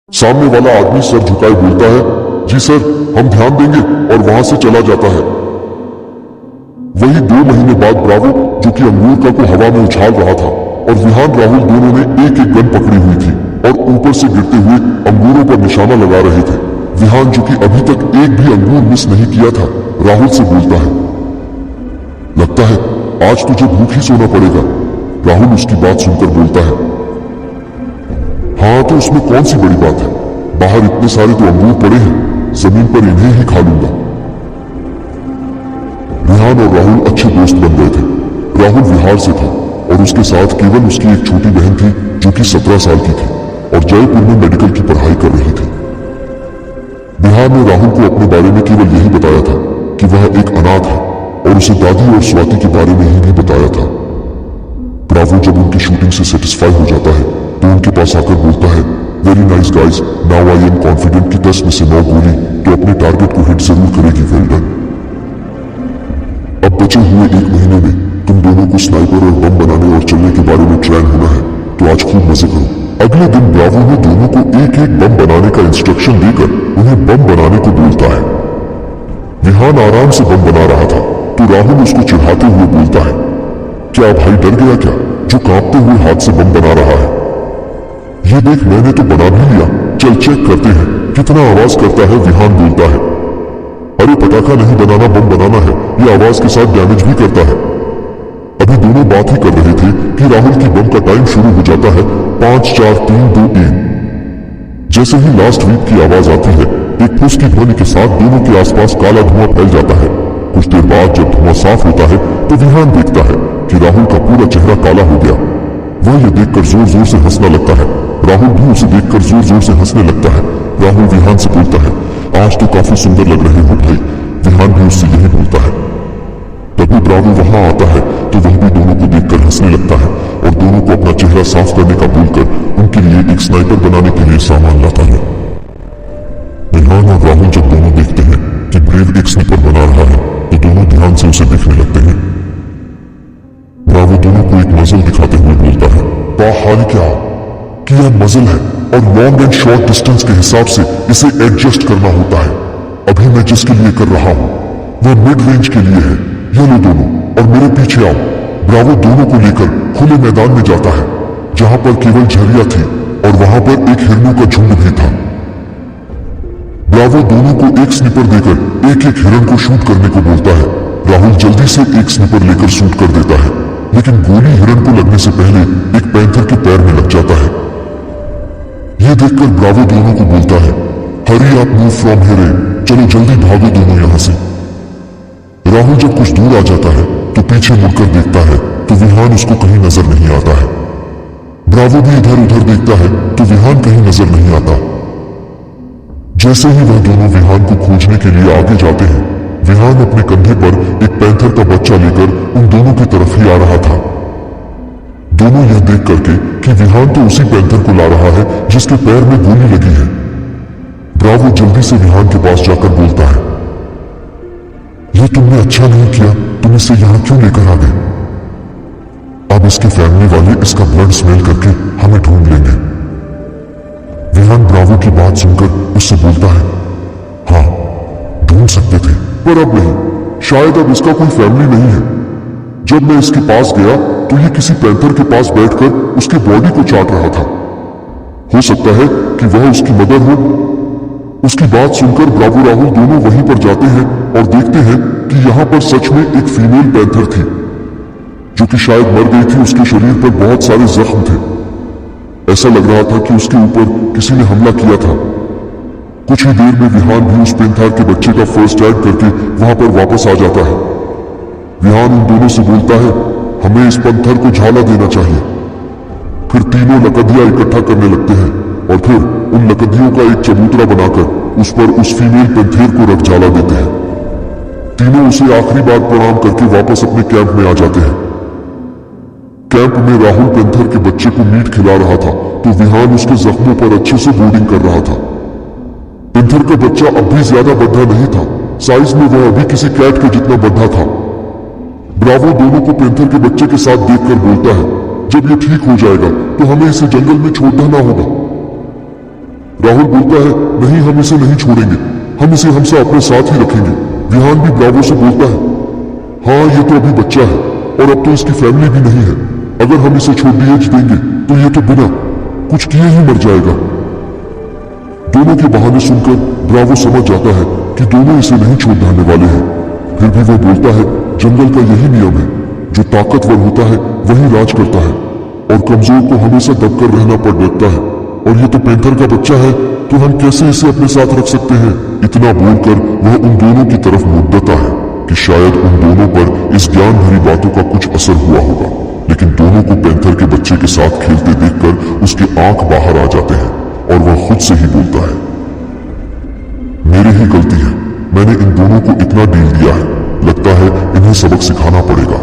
सामने वाला आदमी सर झुकाए बोलता है, जी सर, हम ध्यान देंगे, और वहां से चला जाता है। वही 2 महीने बाद ब्रावो, जो कि अंगूर का को हवा में उछाल रहा था, और विहान राहुल दोनों ने एक एक गन पकड़ी हुई थी और ऊपर से गिरते हुए अंगूरों पर निशाना लगा रहे थे। विहान, जो कि अभी तक एक भी अंगूर मिस नहीं किया था, राहुल से बोलता है, लगता है आज तुझे भूख ही सोना पड़ेगा। राहुल उसकी बात सुनकर बोलता है, हाँ तो उसमें कौन सी बड़ी बात है, बाहर इतने सारे तो अंगूर पड़े हैं, जमीन पर इन्हें ही खा लूंगा। विहान और राहुल अच्छे दोस्त बन गए थे। राहुल बिहार से था और उसके साथ केवल उसकी एक छोटी बहन थी जो कि 17 साल की थी और जयपुर में मेडिकल की पढ़ाई कर रही थी। बिहार ने राहुल को अपने बारे में केवल यही बताया था कि वह एक अनाथ है और उसे दादी और स्वाति के बारे में ही नहीं बताया था। ब्रावो जब उनकी शूटिंग से सेटिस्फाई हो जाता है तो उनके पास आकर बोलता है, very nice guys, now I am confident कि 10 में से 9 गोली तो अपने टारगेट को हिट जरूर करेगी। Well done. अब बचे हुए 1 महीने में तुम दोनों को स्नाइपर और बम बनाने और चलने के बारे में ट्रेन होना है, तो आज खूब मजे करो। अगले दिन ब्रावो ने दोनों को एक एक बम बनाने का इंस्ट्रक्शन देकर उन्हें बम बनाने को बोलता है। विहान आराम से बम बना रहा था तो राहुल उसको चिढ़ाते हुए बोलता है, क्या भाई डर गया क्या, जो कांपते हुए हाथ से बम बना रहा है? ये देख, मैंने तो बना भी लिया, चल चेक करते हैं कितना आवाज करता है। विहान बोलता है, अरे पटाखा नहीं बनाना, बम बनाना है, ये आवाज के साथ डैमेज भी करता है। अभी दोनों बात ही कर रहे थे कि राहुल की बम का टाइम शुरू हो जाता है 5 4 3 2 1। जैसे ही लास्ट वीक की आवाज आती है, एक फुस की ध्वनि के साथ दोनों के आसपास काला धुआं फैल जाता है। कुछ देर बाद जब धुआं साफ होता है तो विहान देखता है कि राहुल का पूरा चेहरा काला हो गया। वह यह देखकर जोर जोर से हंसने लगता है। राहुल भी उसे देखकर जोर जोर से हंसने लगता है। राहुल विहान से बोलता है, आज तो काफी सुंदर लग रहे हो भाई। विहान भी उससे यही बोलता है। तभी ब्रावो वहां आता है तो वह भी दोनों को देखकर हंसने लगता है और दोनों को अपना चेहरा साफ करने का बोलकर उनके लिए एक स्नाइपर बनाने के लिए सामान लाता है। विहान और राहुल जब दोनों देखते हैं कि ब्रेव एक स्नाइपर बना रहा है तो दोनों ध्यान से उसे देखने लगते हैं। ब्रावो दोनों को एक मजल दिखाते हुए बोलता है, वाह हाल क्या कि यह मजल है और लॉन्ग एंड शॉर्ट डिस्टेंस के हिसाब से इसे एडजस्ट करना होता है। अभी मैं जिसके लिए कर रहा हूं वह मिड रेंज के लिए है। ये लो दोनों और मेरे पीछे आओ। ब्रावो दोनों को लेकर खुले मैदान में जाता है जहां पर केवल झरिया थी और वहां पर एक हिरणों का झुंड भी था। ब्रावो दोनों को एक स्निपर देकर एक एक हिरण को शूट करने को बोलता है। राहुल जल्दी से एक स्निपर लेकर शूट कर देता है, लेकिन गोली हिरण को लगने से पहले एक पैंथर के पैर में लग जाता है। यह देखकर ब्रावो दोनों को बोलता है, हरी आप मूव फ्रॉम हियर, चलो जल्दी भागो दोनों यहां से। राहुल जब कुछ दूर आ जाता है तो पीछे मुड़कर देखता है तो विहान उसको कहीं नजर नहीं आता है। ब्रावो भी इधर उधर देखता है तो विहान कहीं नजर नहीं आता। जैसे ही वह दोनों विहान को खोजने के लिए आगे जाते हैं, विहान अपने कंधे पर एक पैंथर का बच्चा लेकर उन दोनों की तरफ ही आ रहा था। दोनों यह देख करके कि विहान तो उसी पैंथर को ला रहा है जिसके पैर में गोली लगी है। ब्रावो जल्दी से विहान के पास जाकर बोलता है, यह तुमने अच्छा नहीं किया, तुम इसे यहां क्यों लेकर आ गए? अब इसके फैमिली वाले इसका ब्लड स्मेल करके हमें ढूंढ लेंगे। विहान ब्रावो की बात सुनकर उससे बोलता है, हाँ ढूंढ सकते थे पर अब नहीं, शायद अब इसका कोई फैमिली नहीं है। जब मैं इसके पास गया तो ये किसी पैंथर के पास बैठकर उसकी बॉडी को चाट रहा था। हो सकता है कि वह उसकी मदर हो। उसकी बात सुनकर ब्रावो राहुल दोनों वहीं पर जाते हैं और देखते हैं कि यहां पर सच में एक फीमेल पैंथर थी जो कि शायद मर गई थी। उसके शरीर पर बहुत सारे जख्म थे। ऐसा लग रहा था कि उसके ऊपर किसी ने हमला किया था। कुछ ही देर में विहान भी उस पैंथर के बच्चे का फर्स्ट एड करके वहां पर वापस आ जाता है। विहान उन दोनों से बोलता है, हमें इस पैंथर को झाला देना चाहिए। फिर तीनों लकदियां इकट्ठा करने लगते हैं और फिर उन लकदियों का एक चबूतरा बनाकर उस पर उस फीमेल पैंथर को रख झाला देते हैं। तीनों उसे आखिरी बार प्रणाम करके वापस अपने कैंप में आ जाते हैं। कैंप में राहुल पैंथर के बच्चे को मीट खिला रहा था तो विहान उसके जख्मों पर अच्छे से बोर्डिंग कर रहा था। पैंथर का बच्चा अब भी ज्यादा बद्धा नहीं था, साइज में वह अभी किसी कैट के जितना बद्धा था। ब्रावो दोनों को पैंथर के बच्चे के साथ देखकर बोलता है, जब ये ठीक हो जाएगा तो हमें इसे जंगल में छोड़ना ना होगा। राहुल बोलता है, नहीं हम इसे नहीं छोड़ेंगे, हम इसे हमेशा अपने साथ ही रखेंगे। विहान भी ब्रावो से बोलता है, हाँ ये तो अभी बच्चा है और अब तो इसकी फैमिली भी नहीं है। अगर हम इसे छोड़ देंगे तो ये तो बिना कुछ किए ही मर जाएगा। दोनों के बहाने सुनकर ब्रावो समझ जाता है कि दोनों इसे नहीं छोड़ने वाले हैं। फिर भी वो बोलता है, जंगल का यही नियम है, जो ताकतवर होता है वही राज करता है और कमजोर को हमेशा दबकर रहना पड़ लगता है। और ये तो पैंथर का बच्चा है, तो हम कैसे इसे अपने साथ रख सकते हैं। इतना बोलकर वह उन दोनों की तरफ मुड़ देता है कि शायद उन दोनों पर इस ज्ञान भरी बातों का कुछ असर हुआ होगा। लेकिन दोनों को पैंथर के बच्चे के साथ खेलते देखकर उसकी आंख बाहर आ जाते हैं और वह खुद से ही बोलता है, मेरी ही गलती है, मैंने इन दोनों को इतना डील दिया है, लगता है इन्हें सबक सिखाना पड़ेगा।